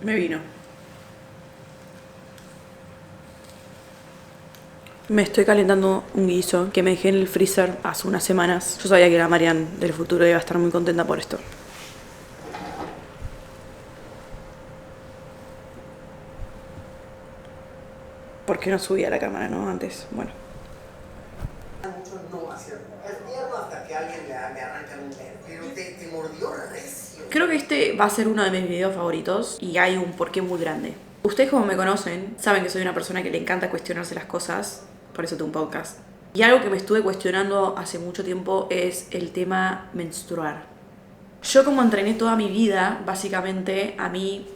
Me vino. Me estoy calentando un guiso que me dejé en el freezer hace unas semanas. Yo sabía que la Marian del futuro iba a estar muy contenta por esto. ¿Por qué no subía la cámara, no? Antes, bueno. Mucho no hacia es tierno hasta que alguien me arranca un dedo. Pero te mordió recio. Creo que este va a ser uno de mis videos favoritos y hay un porqué muy grande. Ustedes, como me conocen, saben que soy una persona que le encanta cuestionarse las cosas, por eso tengo un podcast. Y algo que me estuve cuestionando hace mucho tiempo es el tema menstruar. Yo, como entrené toda mi vida, básicamente a mí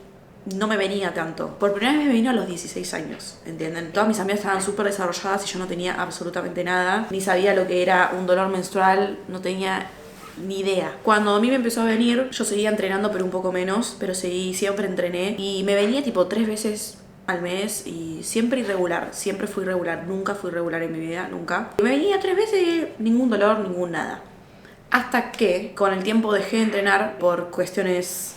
no me venía tanto. Por primera vez me vino a los 16 años, ¿entienden? Todas mis amigas estaban súper desarrolladas y yo no tenía absolutamente nada. Ni sabía lo que era un dolor menstrual, no tenía ni idea. Cuando a mí me empezó a venir, yo seguía entrenando, pero un poco menos, pero siempre entrené. Y me venía tipo 3 veces al mes y siempre irregular, siempre fui irregular, nunca fui regular en mi vida, nunca. Y me venía 3 veces y ningún dolor, ningún nada. Hasta que con el tiempo dejé de entrenar por cuestiones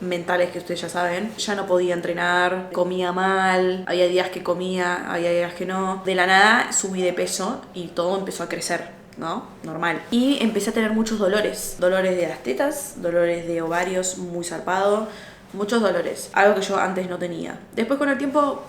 mentales que ustedes ya saben. Ya no podía entrenar, comía mal, había días que comía, había días que no. De la nada subí de peso y todo empezó a crecer, ¿no? Normal. Y empecé a tener muchos dolores. Dolores de las tetas, dolores de ovarios muy zarpados, muchos dolores. Algo que yo antes no tenía. Después con el tiempo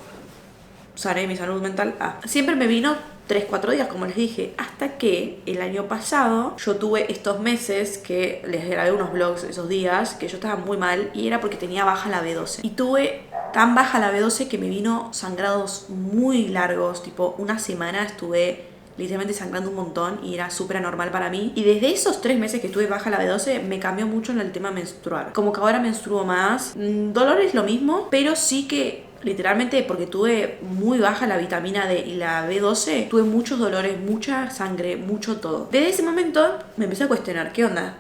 sané mi salud mental. Siempre me vino 3-4 días, como les dije, hasta que el año pasado yo tuve estos meses que les grabé unos vlogs esos días, que yo estaba muy mal y era porque tenía baja la B12. Y tuve tan baja la B12 que me vino sangrados muy largos, tipo una semana estuve literalmente sangrando un montón y era súper anormal para mí. Y desde esos 3 meses que estuve baja la B12 me cambió mucho en el tema menstrual. Como que ahora menstruo más, dolor es lo mismo, pero sí que literalmente porque tuve muy baja la vitamina D y la B12, tuve muchos dolores, mucha sangre, mucho todo. Desde ese momento me empecé a cuestionar, ¿qué onda?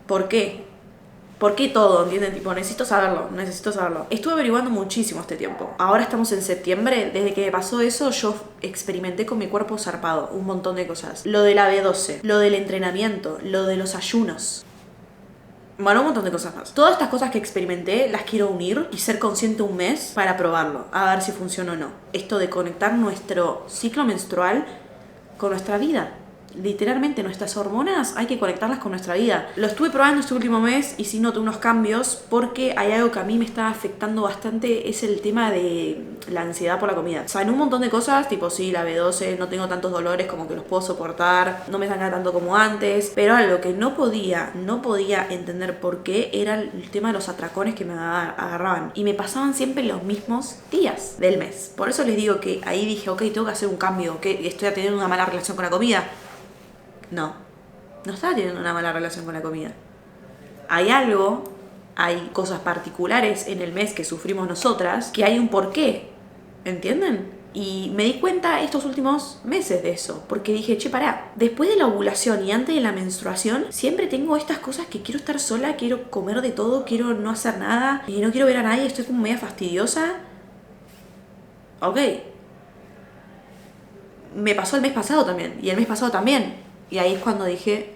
¿Por qué? ¿Por qué todo? ¿Entienden? Tipo, necesito saberlo. Estuve averiguando muchísimo este tiempo. Ahora estamos en septiembre. Desde que pasó eso, yo experimenté con mi cuerpo zarpado un montón de cosas. Lo de la B12, lo del entrenamiento, lo de los ayunos. Bueno, un montón de cosas más. Todas estas cosas que experimenté las quiero unir y ser consciente un mes para probarlo, a ver si funciona o no. Esto de conectar nuestro ciclo menstrual con nuestra vida. Literalmente nuestras hormonas hay que conectarlas con nuestra vida. Lo estuve probando este último mes y sí noté unos cambios porque hay algo que a mí me está afectando bastante, es el tema de la ansiedad por la comida. O sea, en un montón de cosas, tipo sí, la B12, no tengo tantos dolores como que los puedo soportar, no me sangra tanto como antes, pero algo que no podía entender por qué era el tema de los atracones que me agarraban y me pasaban siempre los mismos días del mes. Por eso les digo que ahí dije, ok, tengo que hacer un cambio, que estoy teniendo una mala relación con la comida. No estaba teniendo una mala relación con la comida. Hay algo, hay cosas particulares en el mes que sufrimos nosotras, que hay un porqué, ¿entienden? Y me di cuenta estos últimos meses de eso, porque dije, che, pará, después de la ovulación y antes de la menstruación, siempre tengo estas cosas que quiero estar sola, quiero comer de todo, quiero no hacer nada, y no quiero ver a nadie, estoy como media fastidiosa. Ok. Me pasó el mes pasado también, y el mes pasado también. Y ahí es cuando dije,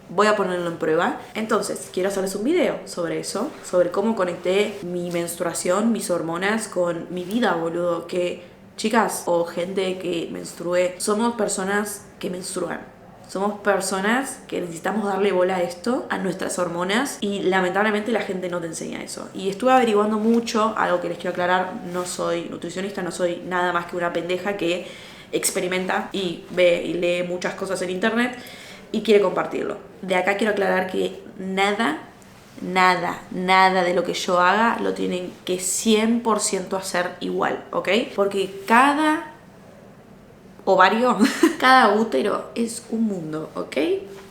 voy a ponerlo en prueba. Entonces, quiero hacerles un video sobre eso, sobre cómo conecté mi menstruación, mis hormonas con mi vida, boludo. Que chicas o gente que menstrue, somos personas que menstruan. Somos personas que necesitamos darle bola a esto, a nuestras hormonas, y lamentablemente la gente no te enseña eso. Y estuve averiguando mucho, algo que les quiero aclarar, no soy nutricionista, no soy nada más que una pendeja que experimenta y ve y lee muchas cosas en internet y quiere compartirlo. De acá quiero aclarar que nada de lo que yo haga lo tienen que 100% hacer igual, ¿ok? Porque cada ovario, cada útero es un mundo, ¿ok?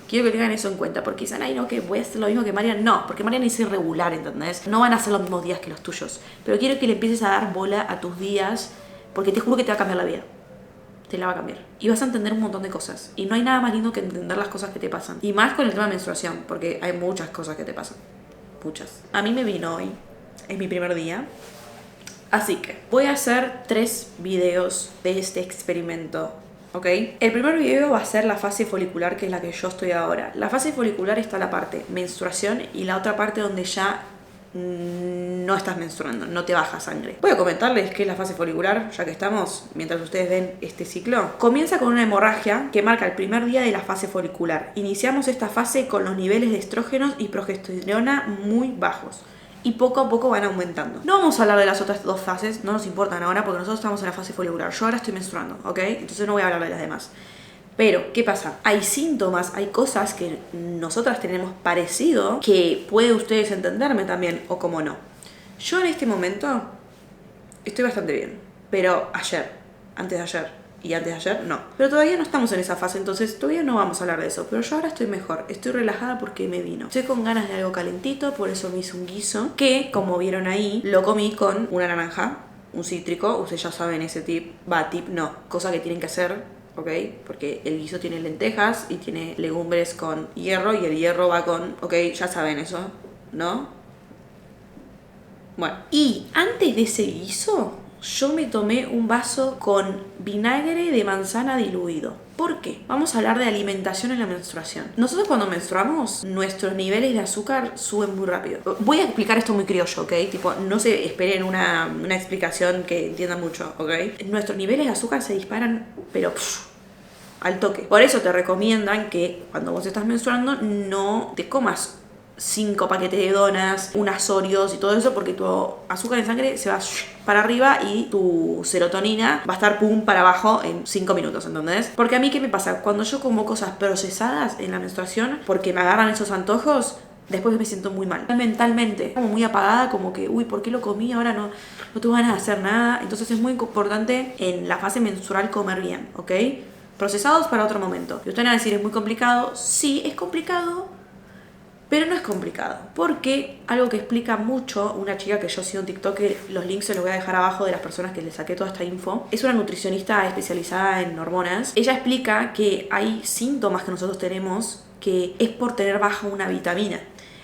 Quiero que tengan eso en cuenta, porque dicen, ay no, que voy a hacer lo mismo que Marian. No, porque Marian es irregular, ¿entendés? No van a ser los mismos días que los tuyos. Pero quiero que le empieces a dar bola a tus días, porque te juro que te va a cambiar la vida. Te la va a cambiar. Y vas a entender un montón de cosas. Y no hay nada más lindo que entender las cosas que te pasan. Y más con el tema de menstruación, porque hay muchas cosas que te pasan. Muchas. A mí me vino hoy. Es mi primer día. Así que voy a hacer 3 videos de este experimento. ¿Ok? El primer video va a ser la fase folicular, que es la que yo estoy ahora. La fase folicular está la parte menstruación y la otra parte donde ya no estás menstruando, no te baja sangre. Voy a comentarles qué es la fase folicular, ya que estamos, mientras ustedes ven este ciclo. Comienza con una hemorragia que marca el primer día de la fase folicular. Iniciamos esta fase con los niveles de estrógenos y progesterona muy bajos. Y poco a poco van aumentando. No vamos a hablar de las otras dos fases, no nos importan ahora porque nosotros estamos en la fase folicular. Yo ahora estoy menstruando, ¿ok? Entonces no voy a hablar de las demás. Pero, ¿qué pasa? Hay síntomas, hay cosas que nosotras tenemos parecido que puede ustedes entenderme también, o como no. Yo en este momento estoy bastante bien, pero ayer, antes de ayer y antes de ayer, no. Pero todavía no estamos en esa fase, entonces todavía no vamos a hablar de eso. Pero yo ahora estoy mejor, estoy relajada porque me vino. Estoy con ganas de algo calentito, por eso me hice un guiso, que, como vieron ahí, lo comí con una naranja, un cítrico. Ustedes ya saben ese tip, cosa que tienen que hacer. ¿Ok? Porque el guiso tiene lentejas y tiene legumbres con hierro y el hierro va con... ¿Ok? Ya saben eso, ¿no? Bueno, y antes de ese guiso, yo me tomé un vaso con vinagre de manzana diluido. ¿Por qué? Vamos a hablar de alimentación en la menstruación. Nosotros cuando menstruamos, nuestros niveles de azúcar suben muy rápido. Voy a explicar esto muy criollo, ¿ok? Tipo, no se esperen una explicación que entiendan mucho, ¿ok? Nuestros niveles de azúcar se disparan, pero al toque. Por eso te recomiendan que cuando vos estás menstruando no te comas 5 paquetes de donas, unas Oreos y todo eso, porque tu azúcar en sangre se va para arriba y tu serotonina va a estar pum para abajo en 5 minutos, ¿entendés? Porque a mí, ¿qué me pasa? Cuando yo como cosas procesadas en la menstruación, porque me agarran esos antojos, después me siento muy mal. Mentalmente, como muy apagada, como que, uy, ¿por qué lo comí? Ahora no tengo ganas de hacer nada. Entonces es muy importante en la fase menstrual comer bien, ¿ok? Procesados para otro momento. Y ustedes van a decir, ¿es muy complicado? Sí, es complicado. Pero no es complicado, porque algo que explica mucho una chica que yo sigo en TikTok, que los links se los voy a dejar abajo de las personas que les saqué toda esta info, es una nutricionista especializada en hormonas. Ella explica que hay síntomas que nosotros tenemos que es por tener baja una vitamina.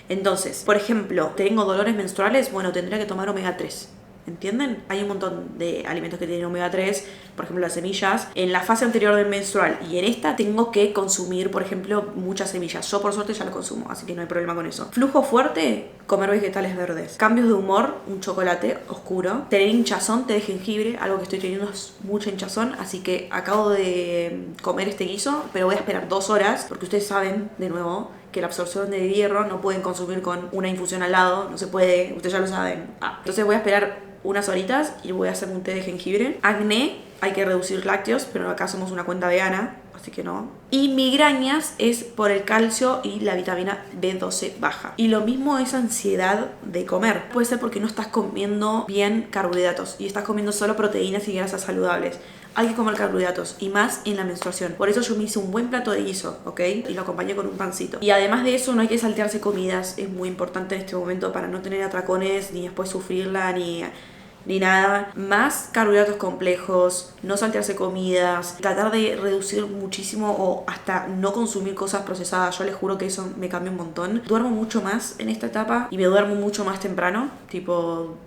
Entonces, por ejemplo, tengo dolores menstruales, bueno, tendría que tomar omega 3. ¿Entienden? Hay un montón de alimentos que tienen omega 3, por ejemplo las semillas. En la fase anterior del menstrual y en esta tengo que consumir, por ejemplo, muchas semillas. Yo por suerte ya lo consumo, así que no hay problema con eso. Flujo fuerte, comer vegetales verdes. Cambios de humor, un chocolate oscuro. Tener hinchazón, té de jengibre, algo que estoy teniendo es mucha hinchazón, así que acabo de comer este guiso, pero voy a esperar 2 horas, porque ustedes saben, de nuevo, que la absorción de hierro no pueden consumir con una infusión al lado, no se puede, ustedes ya lo saben. Entonces voy a esperar unas horitas y voy a hacer un té de jengibre. Acné, hay que reducir lácteos, pero acá somos una cuenta vegana, así que no. Y migrañas es por el calcio y la vitamina B12 baja. Y lo mismo es ansiedad de comer. Puede ser porque no estás comiendo bien carbohidratos y estás comiendo solo proteínas y grasas saludables. Hay que comer carbohidratos y más en la menstruación. Por eso yo me hice un buen plato de guiso, ¿ok? Y lo acompañé con un pancito. Y además de eso, no hay que saltearse comidas. Es muy importante en este momento para no tener atracones, ni después sufrirla, ni nada. Más carbohidratos complejos, no saltearse comidas, tratar de reducir muchísimo o hasta no consumir cosas procesadas. Yo les juro que eso me cambió un montón. Duermo mucho más en esta etapa y me duermo mucho más temprano, tipo...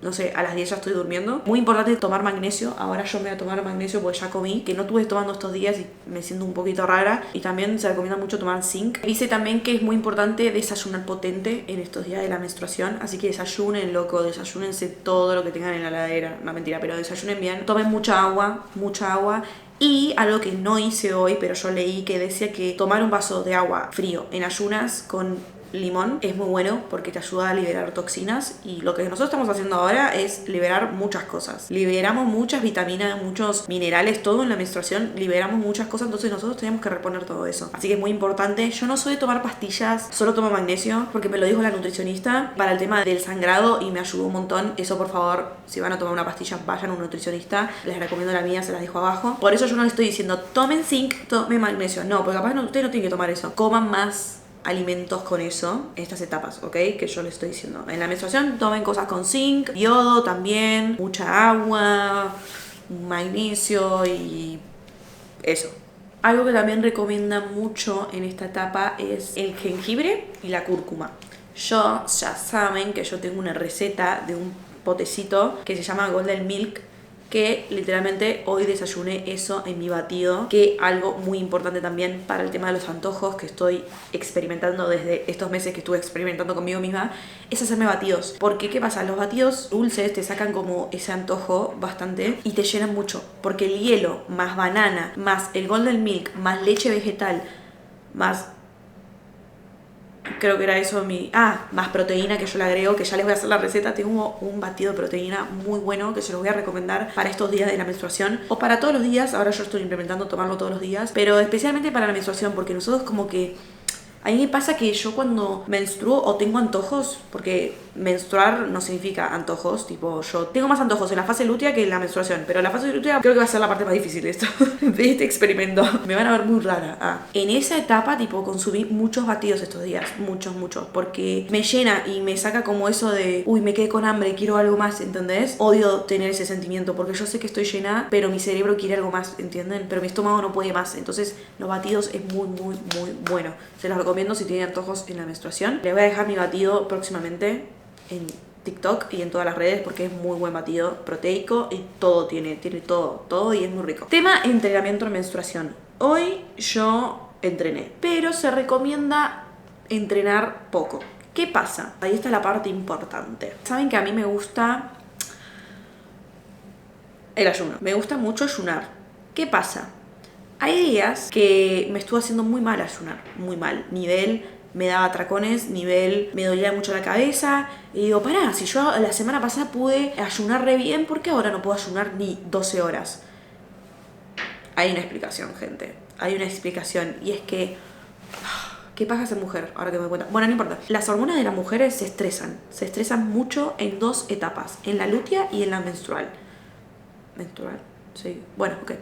no sé, a las 10 ya estoy durmiendo. Muy importante tomar magnesio. Ahora yo me voy a tomar magnesio porque ya comí, que no estuve tomando estos días y me siento un poquito rara. Y también se recomienda mucho tomar zinc. Dice también que es muy importante desayunar potente en estos días de la menstruación. Así que desayunen, loco, desayúnense todo lo que tengan en la heladera. No, mentira, pero desayunen bien. Tomen mucha agua, mucha agua. Y algo que no hice hoy, pero yo leí que decía que tomar un vaso de agua frío en ayunas con limón es muy bueno porque te ayuda a liberar toxinas, y lo que nosotros estamos haciendo ahora es liberar muchas cosas. Liberamos muchas vitaminas, muchos minerales, todo en la menstruación, liberamos muchas cosas, entonces nosotros tenemos que reponer todo eso. Así que es muy importante. Yo no soy de tomar pastillas, solo tomo magnesio porque me lo dijo la nutricionista para el tema del sangrado y me ayudó un montón. Eso, por favor, si van a tomar una pastilla, vayan a un nutricionista. Les recomiendo la mía, se las dejo abajo. Por eso yo no les estoy diciendo tomen zinc, tomen magnesio. No, porque capaz ustedes no tienen que tomar eso. Coman más alimentos con eso en estas etapas, ¿ok? Que yo les estoy diciendo. En la menstruación tomen cosas con zinc, yodo también, mucha agua, magnesio y eso. Algo que también recomienda mucho en esta etapa es el jengibre y la cúrcuma. Ya saben que yo tengo una receta de un potecito que se llama Golden Milk, que literalmente hoy desayuné eso en mi batido, que algo muy importante también para el tema de los antojos que estoy experimentando desde estos meses que estuve experimentando conmigo misma, es hacerme batidos. Porque ¿qué pasa? Los batidos dulces te sacan como ese antojo bastante y te llenan mucho, porque el hielo más banana, más el golden milk, más leche vegetal, más... creo que era eso más proteína que yo le agrego, que ya les voy a hacer la receta. Tengo un batido de proteína muy bueno que se los voy a recomendar para estos días de la menstruación o para todos los días. Ahora yo estoy implementando tomarlo todos los días, pero especialmente para la menstruación, porque nosotros como que a mí me pasa que yo cuando menstruo o tengo antojos, porque menstruar no significa antojos, tipo yo tengo más antojos en la fase lútea que en la menstruación, pero la fase lútea creo que va a ser la parte más difícil de esto, de este experimento. Me van a ver muy rara. En esa etapa, tipo, consumí muchos batidos estos días, muchos, porque me llena y me saca como eso de, uy, me quedé con hambre, quiero algo más, ¿entendés? Odio tener ese sentimiento, porque yo sé que estoy llena, pero mi cerebro quiere algo más, ¿entienden? Pero mi estómago no puede más, entonces los batidos es muy bueno. Se los recomiendo si tienen antojos en la menstruación. Les voy a dejar mi batido próximamente en TikTok y en todas las redes porque es muy buen batido proteico y todo tiene todo y es muy rico. Tema entrenamiento en menstruación. Hoy yo entrené, pero se recomienda entrenar poco. ¿Qué pasa? Ahí está la parte importante. Saben que a mí me gusta el ayuno. Me gusta mucho ayunar. ¿Qué pasa? Hay días que me estuvo haciendo muy mal ayunar, muy mal. Nivel, me daba atracones, nivel, me dolía mucho la cabeza. Y digo, pará, si yo la semana pasada pude ayunar re bien, ¿por qué ahora no puedo ayunar ni 12 horas? Hay una explicación, gente. Hay una explicación. Y es que... ¿qué pasa ser mujer? Ahora que me doy cuenta. Bueno, no importa. Las hormonas de las mujeres se estresan. Se estresan mucho en dos etapas. En la lútea y en la menstrual. ¿Menstrual? Sí. Bueno, ok.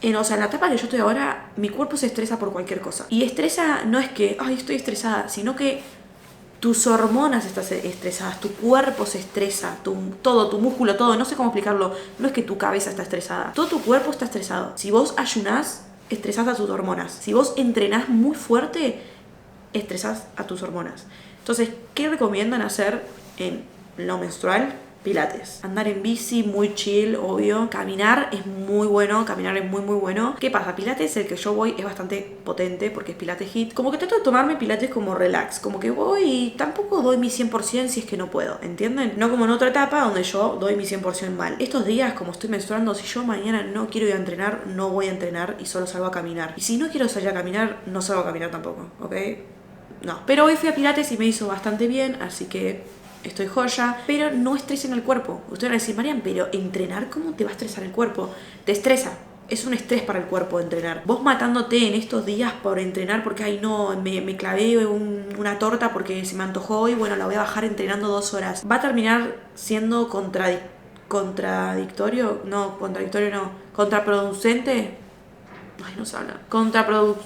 En la etapa que yo estoy ahora, mi cuerpo se estresa por cualquier cosa. Y estresa no es que, ay, estoy estresada, sino que tus hormonas están estresadas, tu cuerpo se estresa, todo, tu músculo, todo, no sé cómo explicarlo. No es que tu cabeza está estresada, todo tu cuerpo está estresado. Si vos ayunás, estresás a tus hormonas. Si vos entrenás muy fuerte, estresás a tus hormonas. Entonces, ¿qué recomiendan hacer en lo menstrual? Pilates. Andar en bici, muy chill, obvio. Caminar es muy bueno, muy bueno. ¿Qué pasa? Pilates, el que yo voy, es bastante potente porque es Pilates HIIT. Como que trato de tomarme Pilates como relax. Como que voy y tampoco doy mi 100% si es que no puedo, ¿entienden? No como en otra etapa donde yo doy mi 100% mal. Estos días, como estoy menstruando, si yo mañana no quiero ir a entrenar, no voy a entrenar y solo salgo a caminar. Y si no quiero salir a caminar, no salgo a caminar tampoco, ¿ok? No. Pero hoy fui a Pilates y me hizo bastante bien, así que... estoy joya, pero no estresen el cuerpo. Ustedes van a decir, Marian, pero entrenar, ¿cómo te va a estresar el cuerpo? Te estresa. Es un estrés para el cuerpo entrenar. Vos matándote en estos días por entrenar porque, ay no, me clavé una torta porque se me antojó y bueno, la voy a bajar entrenando 2 horas. Va a terminar siendo contradictorio. No, contradictorio no. Contraproducente. Ay, no se habla.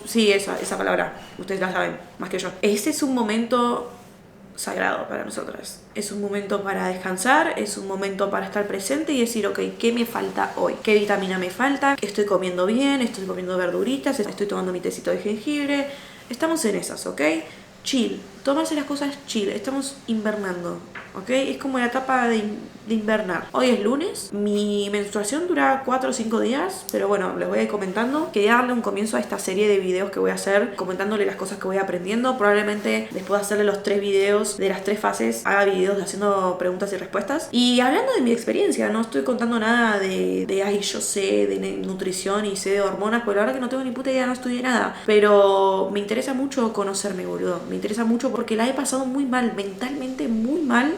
Sí, esa palabra. Ustedes la saben, más que yo. Ese es un momento... sagrado para nosotras. Es un momento para descansar, es un momento para estar presente y decir, ok, ¿qué me falta hoy? ¿Qué vitamina me falta? Estoy comiendo bien, estoy comiendo verduritas, estoy tomando mi tecito de jengibre. Estamos en esas, ¿ok? Chill, tomarse las cosas chill, estamos invernando, ¿ok? Es como la etapa de invernar. Hoy es lunes, mi menstruación dura 4 o 5 días, pero bueno, les voy a ir comentando. Quería darle un comienzo a esta serie de videos que voy a hacer, comentándole las cosas que voy aprendiendo. Probablemente después de hacerle los 3 videos de las 3 fases, haga videos haciendo preguntas y respuestas. Y hablando de mi experiencia, no estoy contando nada de ay, yo sé de nutrición y sé de hormonas, porque la verdad que no tengo ni puta idea, no estudié nada. Pero me interesa mucho conocerme, boludo. Me interesa mucho porque la he pasado muy mal, mentalmente muy mal,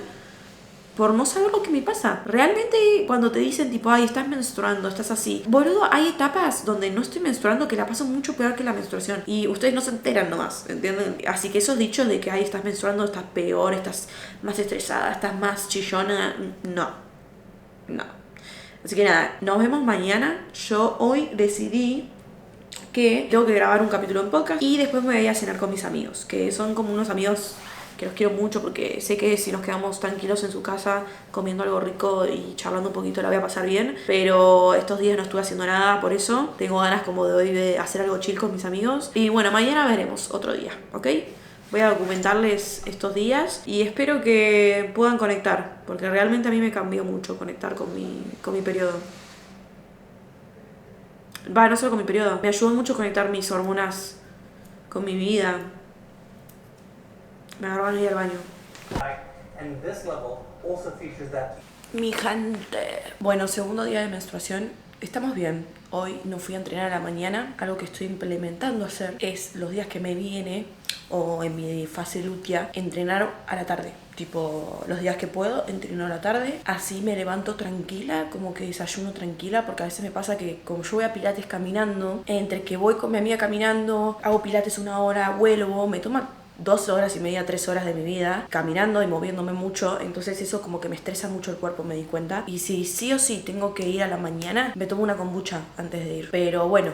por no saber lo que me pasa. Realmente cuando te dicen tipo, ay, estás menstruando, estás así, boludo, hay etapas donde no estoy menstruando que la paso mucho peor que la menstruación y ustedes no se enteran nomás, ¿entienden? Así que esos dichos de que, ay, estás menstruando, estás peor, estás más estresada, estás más chillona, no. Así que nada, nos vemos mañana. Yo hoy decidí que tengo que grabar un capítulo en podcast y después me voy a ir a cenar con mis amigos, que son como unos amigos que los quiero mucho porque sé que si nos quedamos tranquilos en su casa comiendo algo rico y charlando un poquito la voy a pasar bien, pero estos días no estuve haciendo nada, por eso tengo ganas como de hoy de hacer algo chill con mis amigos y bueno, mañana veremos otro día, ¿ok? Voy a documentarles estos días y espero que puedan conectar, porque realmente a mí me cambió mucho conectar con mi periodo. Va, no solo con mi periodo. Me ayudó mucho a conectar mis hormonas con mi vida. Me agarró a ir al baño. And this level also features that. Mi gente. Bueno, segundo día de menstruación. Estamos bien. Hoy no fui a entrenar a la mañana. Algo que estoy implementando hacer es los días que me viene o en mi fase lútea, entrenar a la tarde. Tipo, los días que puedo, entreno a la tarde. Así me levanto tranquila, como que desayuno tranquila, porque a veces me pasa que como yo voy a pilates caminando, entre que voy con mi amiga caminando, hago pilates 1 hora, vuelvo, me toma 2 horas y media, 3 horas de mi vida caminando y moviéndome mucho, entonces eso como que me estresa mucho el cuerpo, me di cuenta. Y si sí o sí tengo que ir a la mañana, me tomo una kombucha antes de ir. Pero bueno,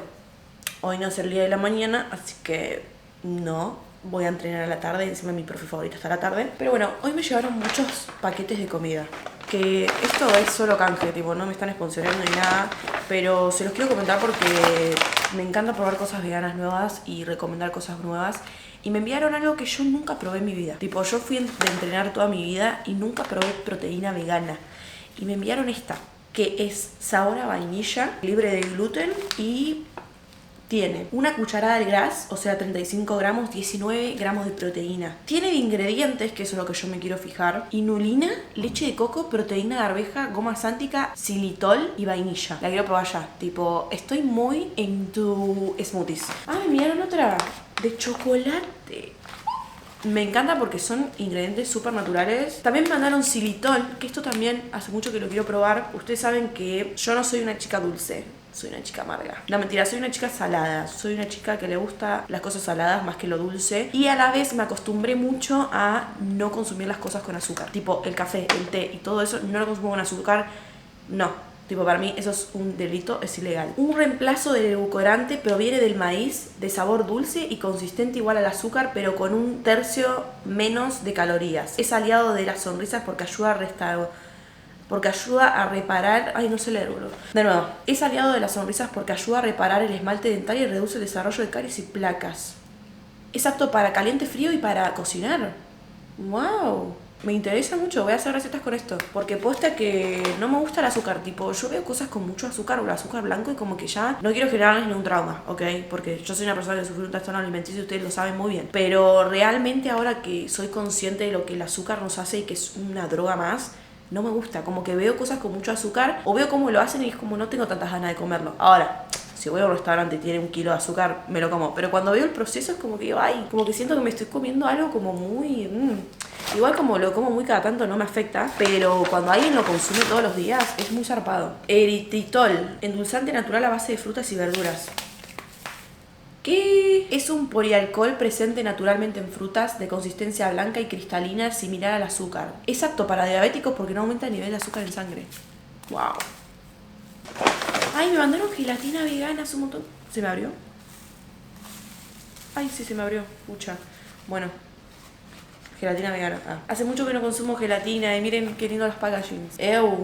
hoy no es el día de la mañana, así que no voy a entrenar a la tarde. Encima mi profe favorita está a la tarde. Pero bueno, hoy me llevaron muchos paquetes de comida, que esto es solo canje, tipo, no me están sponsoreando ni nada, pero se los quiero comentar porque me encanta probar cosas veganas nuevas y recomendar cosas nuevas. Y me enviaron algo que yo nunca probé en mi vida. Tipo, yo fui de entrenar toda mi vida y nunca probé proteína vegana. Y me enviaron esta, que es sabor a vainilla, libre de gluten y tiene una cucharada de gras, o sea 35 gramos, 19 gramos de proteína. Tiene de ingredientes, que eso es lo que yo me quiero fijar: inulina, leche de coco, proteína de arveja, goma sántica, xilitol y vainilla. La quiero probar ya. Tipo, estoy muy en tu smoothies. Ah, me enviaron otra de chocolate. Me encanta porque son ingredientes súper naturales. También me mandaron xilitol, que esto también hace mucho que lo quiero probar. Ustedes saben que yo no soy una chica dulce, soy una chica amarga. No, mentira, soy una chica salada. Soy una chica que le gusta las cosas saladas más que lo dulce. Y a la vez me acostumbré mucho a no consumir las cosas con azúcar. Tipo, el café, el té y todo eso, no lo consumo con azúcar. No. Tipo, para mí eso es un delito, es ilegal. Un reemplazo del edulcorante proviene del maíz, de sabor dulce y consistente igual al azúcar, pero con 1/3 menos de calorías. Es aliado de las sonrisas porque ayuda a reparar... Ay, no sé leer, boludo. De nuevo. Es aliado de las sonrisas porque ayuda a reparar el esmalte dental y reduce el desarrollo de caries y placas. Es apto para caliente, frío y para cocinar. ¡Wow! Me interesa mucho, voy a hacer recetas con esto. Porque posta que no me gusta el azúcar. Tipo, yo veo cosas con mucho azúcar o el azúcar blanco y como que ya no quiero generarles ningún trauma, ¿ok? Porque yo soy una persona que sufre un trastorno alimenticio y ustedes lo saben muy bien. Pero realmente ahora que soy consciente de lo que el azúcar nos hace y que es una droga más, no me gusta. Como que veo cosas con mucho azúcar o veo cómo lo hacen y es como no tengo tantas ganas de comerlo. Ahora, si voy a un restaurante y tiene 1 kilo de azúcar, me lo como. Pero cuando veo el proceso es como que, ay, como que siento que me estoy comiendo algo como muy... Igual como lo como muy cada tanto no me afecta, pero cuando alguien lo consume todos los días es muy zarpado. Eritritol, endulzante natural a base de frutas y verduras. ¿Qué? Es un polialcohol presente naturalmente en frutas de consistencia blanca y cristalina similar al azúcar. Es apto para diabéticos porque no aumenta el nivel de azúcar en sangre. Wow. Ay, me mandaron gelatina vegana hace un montón. ¿Se me abrió? Ay, sí, se me abrió. Pucha. Bueno. Gelatina vegana. Hace mucho que no consumo gelatina y miren qué lindo los packagings.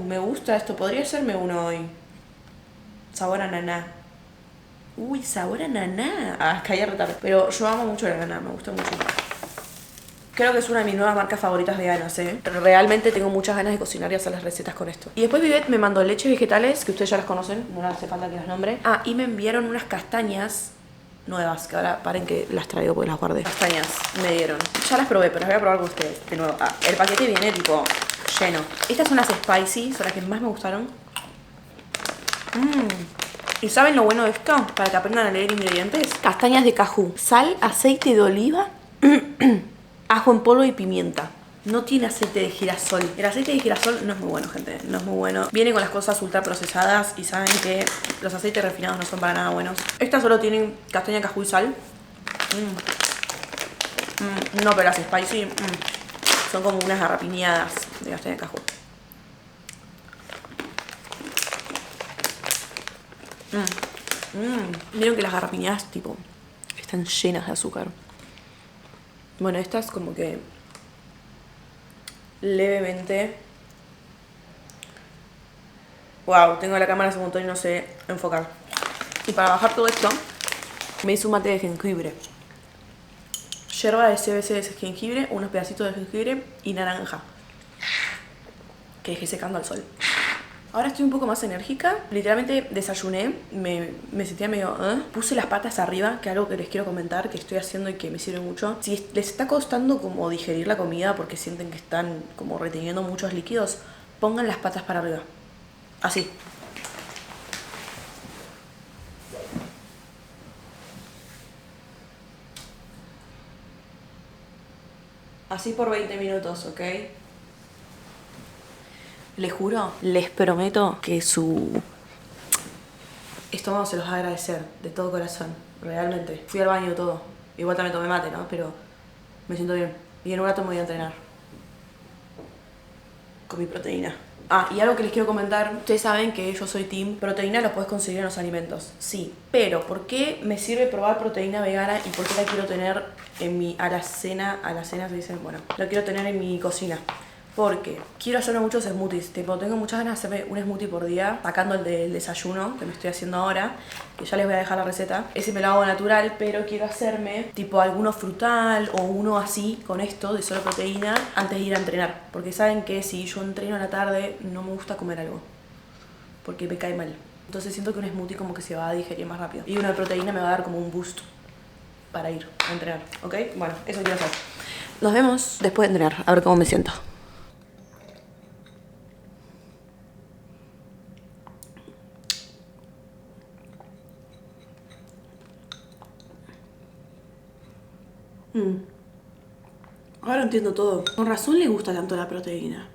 Me gusta esto. Podría hacerme uno hoy. Sabor a naná. Uy, sabor a naná. Caí retardo. Pero yo amo mucho la naná, me gusta mucho. Creo que es una de mis nuevas marcas favoritas veganas, Realmente tengo muchas ganas de cocinar y hacer las recetas con esto. Y después Vivet me mandó leches vegetales, que ustedes ya las conocen, no hace falta que las nombre. Y me enviaron unas castañas nuevas, que ahora paren que las traigo porque las guardé. Castañas me dieron. Ya las probé, pero las voy a probar con ustedes de nuevo. El paquete viene tipo lleno. Estas son las spicy, son las que más me gustaron. ¿Y saben lo bueno de esto? Para que aprendan a leer ingredientes. Castañas de cajú, sal, aceite de oliva, ajo en polvo y pimienta. No tiene aceite de girasol. El aceite de girasol no es muy bueno, gente. No es muy bueno. Viene con las cosas ultra procesadas y saben que los aceites refinados no son para nada buenos. Estas solo tienen castaña, cajú y sal. No, pero las spicy son como unas garrapiñadas de castaña, cajú. Vieron que las garrapiñadas tipo están llenas de azúcar. Bueno, estas como que levemente... Wow, tengo la cámara hace un montón y no sé enfocar. Y para bajar todo esto me hice un mate de jengibre. Yerba de CBC de jengibre, unos pedacitos de jengibre y naranja, que dejé secando al sol. Ahora estoy un poco más enérgica. Literalmente desayuné, me sentía medio... Puse las patas arriba, que es algo que les quiero comentar, que estoy haciendo y que me sirve mucho. Si les está costando como digerir la comida porque sienten que están como reteniendo muchos líquidos, pongan las patas para arriba. Así. Así por 20 minutos, ¿ok? Les juro, les prometo que su estómago se los va a agradecer de todo corazón, realmente. Fui al baño todo. Igual también tomé mate, ¿no? Pero me siento bien. Y en un rato me voy a entrenar. Con mi proteína. Ah, y algo que les quiero comentar. Ustedes saben que yo soy team proteína, los puedes conseguir en los alimentos. Sí, pero ¿por qué me sirve probar proteína vegana y por qué la quiero tener en mi alacena? Alacena se dice, bueno, la quiero tener en mi cocina. Porque quiero hacerme muchos smoothies. Tipo, tengo muchas ganas de hacerme un smoothie por día, sacando el del desayuno que me estoy haciendo ahora, que ya les voy a dejar la receta. Ese me lo hago natural, pero quiero hacerme tipo alguno frutal o uno así, con esto, de solo proteína, antes de ir a entrenar. Porque saben que si yo entreno a la tarde, no me gusta comer algo, porque me cae mal. Entonces siento que un smoothie como que se va a digerir más rápido. Y una de proteína me va a dar como un boost para ir a entrenar, ¿ok? Bueno, eso quiero hacer. Nos vemos después de entrenar, a ver cómo me siento. Ahora entiendo todo. Con razón le gusta tanto la proteína.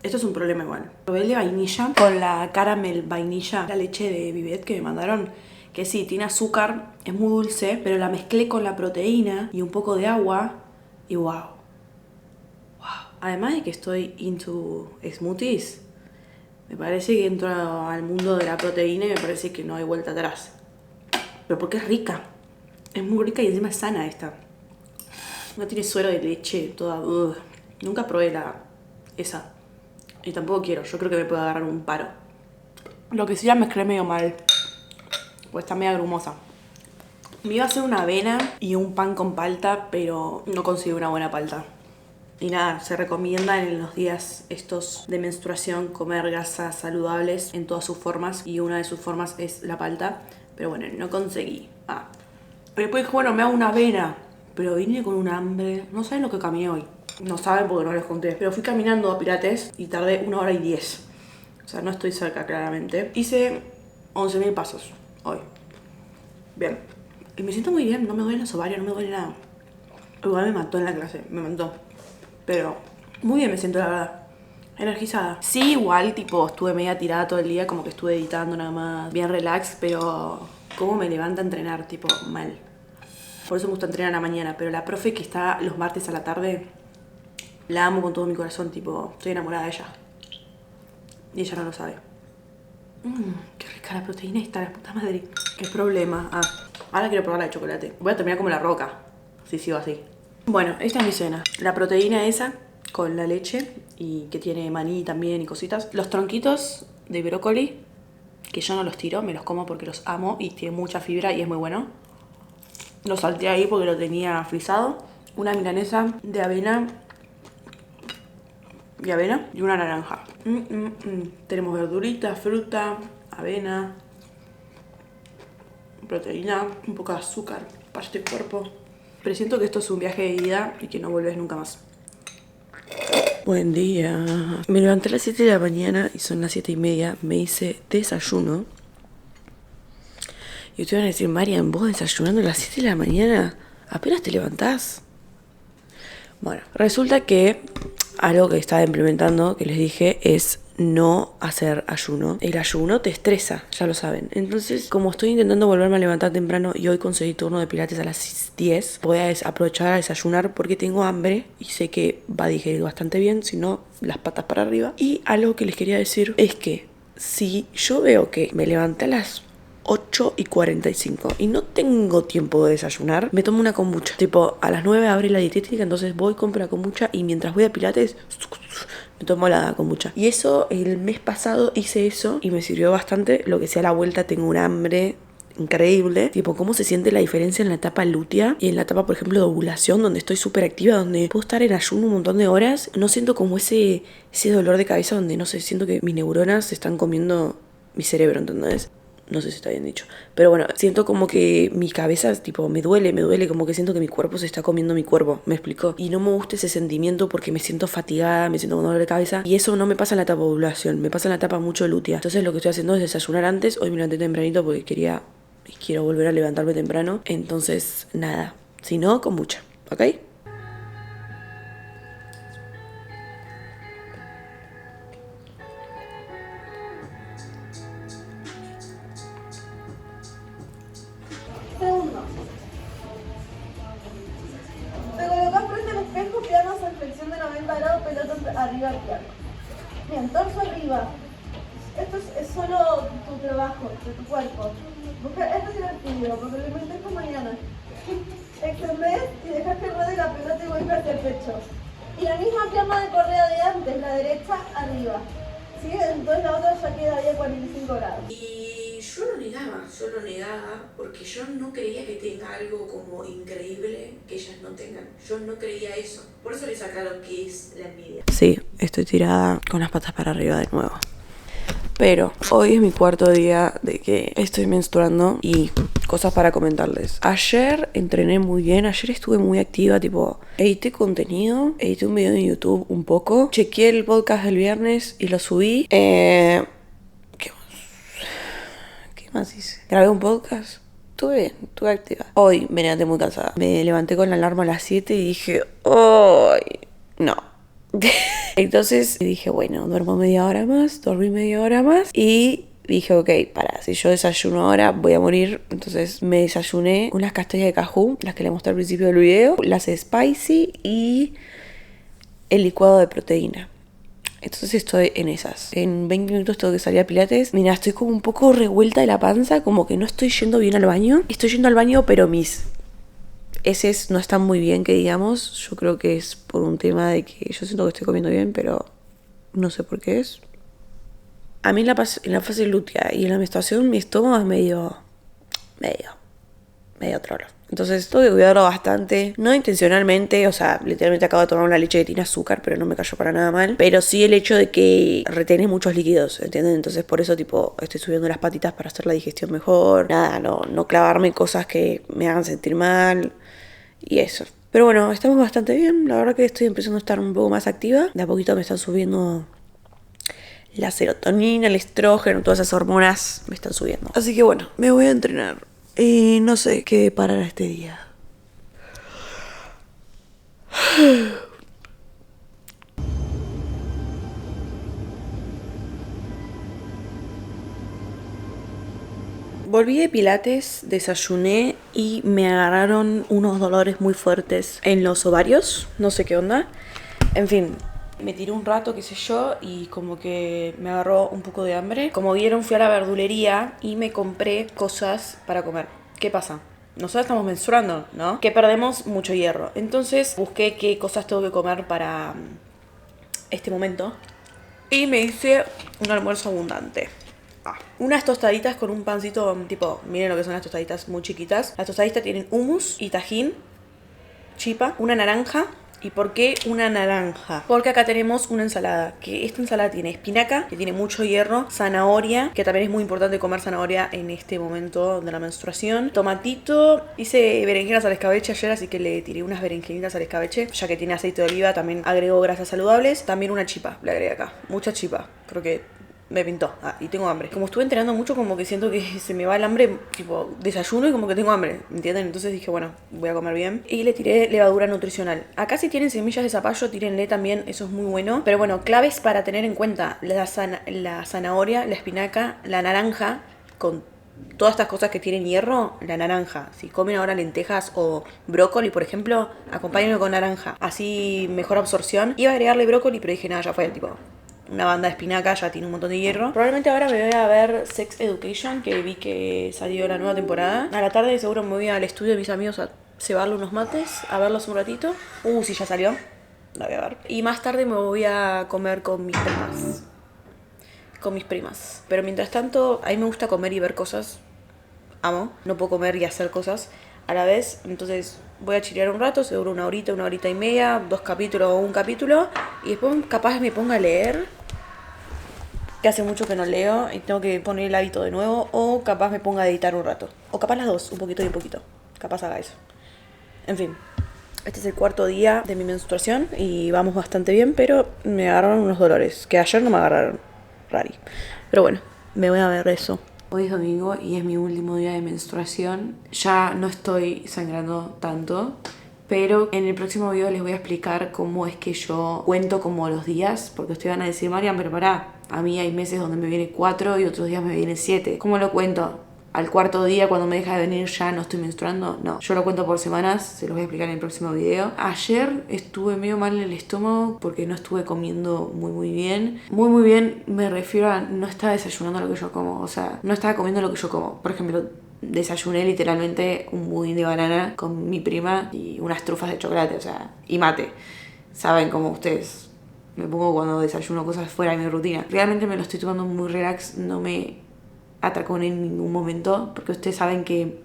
Esto es un problema igual. Probé el de vainilla con la caramel vainilla, la leche de Vivet que me mandaron. Que sí, tiene azúcar, es muy dulce, pero la mezclé con la proteína y un poco de agua y wow. Wow. Además de que estoy into smoothies, me parece que entro al mundo de la proteína y me parece que no hay vuelta atrás. Pero porque es rica. Es muy rica y encima es sana esta. No tiene suero de leche, toda... Nunca probé esa. Y tampoco quiero, yo creo que me puede agarrar un paro. Lo que sí la mezclé medio mal, pues está medio grumosa. Me iba a hacer una avena y un pan con palta, pero no conseguí una buena palta. Y nada, se recomienda en los días estos de menstruación comer grasas saludables en todas sus formas. Y una de sus formas es la palta. Pero bueno, no conseguí. Después, bueno, me hago una avena. Pero vine con un hambre. No saben lo que caminé hoy. No saben porque no les conté. Pero fui caminando a Pilates y tardé 1 hora y 10. O sea, no estoy cerca claramente. Hice 11.000 pasos hoy. Bien. Y me siento muy bien. No me duele los ovarios, no me duele nada. Igual me mató en la clase. Me mató. Pero muy bien me siento, la verdad. Energizada. Sí, igual, tipo, estuve media tirada todo el día. Como que estuve editando nada más. Bien relax, pero... ¿Cómo me levanta a entrenar? Tipo, mal. Por eso me gusta entrenar a la mañana. Pero la profe que está los martes a la tarde, la amo con todo mi corazón. Tipo, estoy enamorada de ella. Y ella no lo sabe. Qué rica la proteína esta, la puta madre. ¿Qué problema? Ahora quiero probar la de chocolate. Voy a terminar como la Roca, si sigo así. Bueno, esta es mi cena. La proteína esa, con la leche, y que tiene maní también y cositas. Los tronquitos de brócoli, que yo no los tiro, me los como porque los amo y tiene mucha fibra y es muy bueno. Lo salté ahí porque lo tenía frisado. Una milanesa de avena y una naranja. Tenemos verduritas, fruta, avena, proteína, un poco de azúcar para este cuerpo. Pero siento que esto es un viaje de ida y que no vuelves nunca más. Buen día. Me levanté a las 7 de la mañana y son las 7:30. Me hice desayuno. Y ustedes van a decir, Marian, ¿vos desayunando a las 7 de la mañana? ¿Apenas te levantás? Bueno, resulta que algo que estaba implementando, que les dije, es no hacer ayuno. El ayuno te estresa, ya lo saben. Entonces, como estoy intentando volverme a levantar temprano y hoy conseguí turno de pilates a las 10, voy a aprovechar a desayunar porque tengo hambre y sé que va a digerir bastante bien, si no, las patas para arriba. Y algo que les quería decir es que si yo veo que me levanté a las 8:45 y no tengo tiempo de desayunar, me tomo una kombucha. Tipo, a las 9 abre la dietética, entonces voy, compro la kombucha y mientras voy a pilates me tomo la kombucha. Y eso, el mes pasado hice eso y me sirvió bastante. Lo que sea, a la vuelta tengo un hambre increíble, tipo cómo se siente la diferencia en la etapa lútea y en la etapa, por ejemplo, de ovulación, donde estoy súper activa, donde puedo estar en ayuno un montón de horas. No siento como ese dolor de cabeza donde, no sé, siento que mis neuronas se están comiendo mi cerebro, ¿entendés? No sé si está bien dicho. Pero bueno, siento como que mi cabeza, tipo, me duele, como que siento que mi cuerpo se está comiendo mi cuerpo, ¿me explicó? Y no me gusta ese sentimiento porque me siento fatigada, me siento con dolor de cabeza. Y eso no me pasa en la etapa de ovulación, me pasa en la etapa mucho lútea. Entonces lo que estoy haciendo es desayunar antes. Hoy me levanté tempranito porque quiero volver a levantarme temprano. Entonces, nada, si no, con mucha, ¿ok? Segundo. Te colocas frente al espejo, piernas en flexión de 90 grados, pelota arriba del piano. Bien, torso arriba. Esto es solo tu trabajo, de tu cuerpo. Esto es divertido, porque lo inventé mañana. Extendés y dejas que ruede la pelota y vuelve hacia el pecho. Y la misma pierna de correa de antes, la derecha arriba. ¿Sí? Entonces la otra ya quedaría a 45 grados. Y yo lo negaba porque yo no creía que tenga algo como increíble que ellas no tengan. Yo no creía eso. Por eso les aclaro que es la envidia. Sí, estoy tirada con las patas para arriba de nuevo. Pero hoy es mi cuarto día de que estoy menstruando y cosas para comentarles. Ayer entrené muy bien, ayer estuve muy activa, tipo, edité contenido, edité un video en YouTube un poco, chequeé el podcast del viernes y lo subí. ¿Qué más hice? Grabé un podcast. Estuve bien, estuve activa. Hoy me levanté muy cansada. Me levanté con la alarma a las 7 y dije, ¡ay! No. Entonces dije, bueno, duermo media hora más, dormí media hora más y dije, ok, si yo desayuno ahora voy a morir. Entonces me desayuné unas castañas de cajú, las que le mostré al principio del video, las spicy y el licuado de proteína. Entonces estoy en esas. En 20 minutos tengo que salir a pilates. Mira, estoy como un poco revuelta de la panza, como que no estoy yendo bien al baño. Estoy yendo al baño, pero mis heces no están muy bien, que digamos. Yo creo que es por un tema de que yo siento que estoy comiendo bien, pero no sé por qué es. A mí en la fase lútea y en la menstruación mi estómago es medio trolo. Entonces tengo que cuidarlo bastante, no intencionalmente, o sea, literalmente acabo de tomar una leche que tiene azúcar, pero no me cayó para nada mal. Pero sí el hecho de que retienes muchos líquidos, ¿entienden? Entonces por eso tipo estoy subiendo las patitas para hacer la digestión mejor. Nada, no clavarme cosas que me hagan sentir mal y eso. Pero bueno, estamos bastante bien, la verdad que estoy empezando a estar un poco más activa. De a poquito me están subiendo la serotonina, el estrógeno, todas esas hormonas me están subiendo. Así que bueno, me voy a entrenar. Y no sé qué parar este día. Volví de pilates, desayuné y me agarraron unos dolores muy fuertes en los ovarios. No sé qué onda. En fin, me tiré un rato, qué sé yo, y como que me agarró un poco de hambre. Como vieron, fui a la verdulería y me compré cosas para comer. ¿Qué pasa? Nosotros estamos menstruando, ¿no? Que perdemos mucho hierro. Entonces busqué qué cosas tengo que comer para este momento. Y me hice un almuerzo abundante. Unas tostaditas con un pancito tipo, miren lo que son las tostaditas muy chiquitas. Las tostaditas tienen hummus y tajín, chipa, una naranja. ¿Y por qué una naranja? Porque acá tenemos una ensalada, que esta ensalada tiene espinaca, que tiene mucho hierro, zanahoria, que también es muy importante comer zanahoria en este momento de la menstruación, tomatito, hice berenjenas al escabeche ayer, así que le tiré unas berenjenitas al escabeche, ya que tiene aceite de oliva, también agrego grasas saludables, también una chipa, le agregué acá, mucha chipa, creo que me pintó. Y tengo hambre. Como estuve entrenando mucho, como que siento que se me va el hambre, tipo, desayuno y como que tengo hambre, ¿me entienden? Entonces dije, bueno, voy a comer bien. Y le tiré levadura nutricional. Acá si tienen semillas de zapallo, tírenle también, eso es muy bueno. Pero bueno, claves para tener en cuenta: la zanahoria, la espinaca, la naranja, con todas estas cosas que tienen hierro, la naranja. Si comen ahora lentejas o brócoli, por ejemplo, acompáñenlo con naranja. Así mejor absorción. Iba a agregarle brócoli, pero dije, nada, ya fue, tipo, una banda de espinaca, ya tiene un montón de hierro. Probablemente ahora me voy a ver Sex Education, que vi que salió la nueva temporada. A la tarde seguro me voy al estudio de mis amigos a cebarle unos mates, a verlos un ratito. Sí, ya salió. La voy a ver. Y más tarde me voy a comer con mis primas. Pero mientras tanto, a mí me gusta comer y ver cosas amo. No puedo comer y hacer cosas a la vez. Entonces voy a chilear un rato, seguro una horita y media, 2 capítulos o un capítulo. Y después capaz me ponga a leer, que hace mucho que no leo y tengo que poner el hábito de nuevo. O capaz me ponga a editar un rato. O capaz las dos, un poquito y un poquito. Capaz haga eso. En fin. Este es el 4º día de mi menstruación y vamos bastante bien, pero me agarraron unos dolores, que ayer no me agarraron, rari. Pero bueno, me voy a ver eso. Hoy es domingo y es mi último día de menstruación. Ya no estoy sangrando tanto, pero en el próximo video les voy a explicar cómo es que yo cuento como los días, porque ustedes van a decir, Marian, pero pará, a mí hay meses donde me viene 4 y otros días me viene 7. ¿Cómo lo cuento? Al 4º día, cuando me deja de venir, ya no estoy menstruando. No, yo lo cuento por semanas, se los voy a explicar en el próximo video. Ayer estuve medio mal en el estómago porque no estuve comiendo muy bien. Muy bien me refiero a no estaba desayunando lo que yo como. O sea, no estaba comiendo lo que yo como. Por ejemplo, desayuné literalmente un budín de banana con mi prima y unas trufas de chocolate, o sea, y mate. Saben cómo ustedes me pongo cuando desayuno cosas fuera de mi rutina. Realmente me lo estoy tomando muy relax, no me atracó en ningún momento, porque ustedes saben que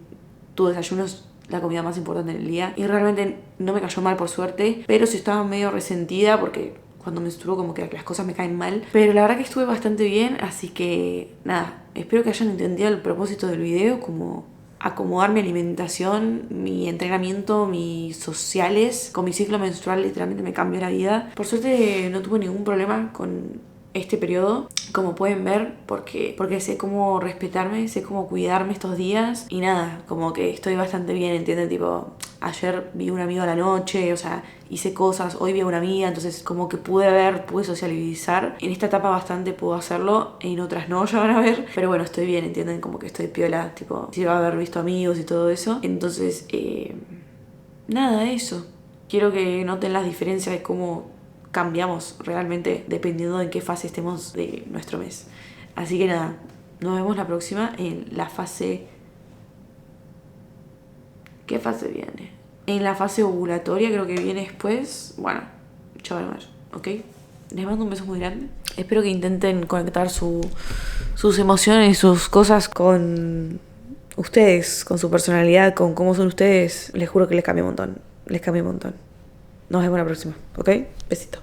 tu desayuno es la comida más importante del día y realmente no me cayó mal por suerte, pero sí estaba medio resentida porque cuando menstruo como que las cosas me caen mal, pero la verdad que estuve bastante bien, así que nada, espero que hayan entendido el propósito del video, como acomodar mi alimentación, mi entrenamiento, mis sociales. Con mi ciclo menstrual literalmente me cambió la vida. Por suerte no tuve ningún problema con este periodo, como pueden ver, porque sé cómo respetarme, sé cómo cuidarme estos días y nada, como que estoy bastante bien, ¿entienden? Tipo, ayer vi un amigo a la noche, o sea, hice cosas, hoy vi a una amiga, entonces como que pude socializar. En esta etapa bastante puedo hacerlo, en otras no, ya van a ver, pero bueno, estoy bien, ¿entienden? Como que estoy piola, tipo, si va a haber visto amigos y todo eso. Entonces, nada, eso. Quiero que noten las diferencias de cómo cambiamos realmente dependiendo de en qué fase estemos de nuestro mes. Así que nada, nos vemos la próxima en la fase... ¿Qué fase viene? En la fase ovulatoria, creo que viene después. Bueno, ya van a ver, ¿ok? Les mando un beso muy grande. Espero que intenten conectar sus emociones y sus cosas con ustedes, con su personalidad, con cómo son ustedes. Les juro que les cambia un montón. Les cambia un montón. Nos vemos la próxima, ¿ok? Besito.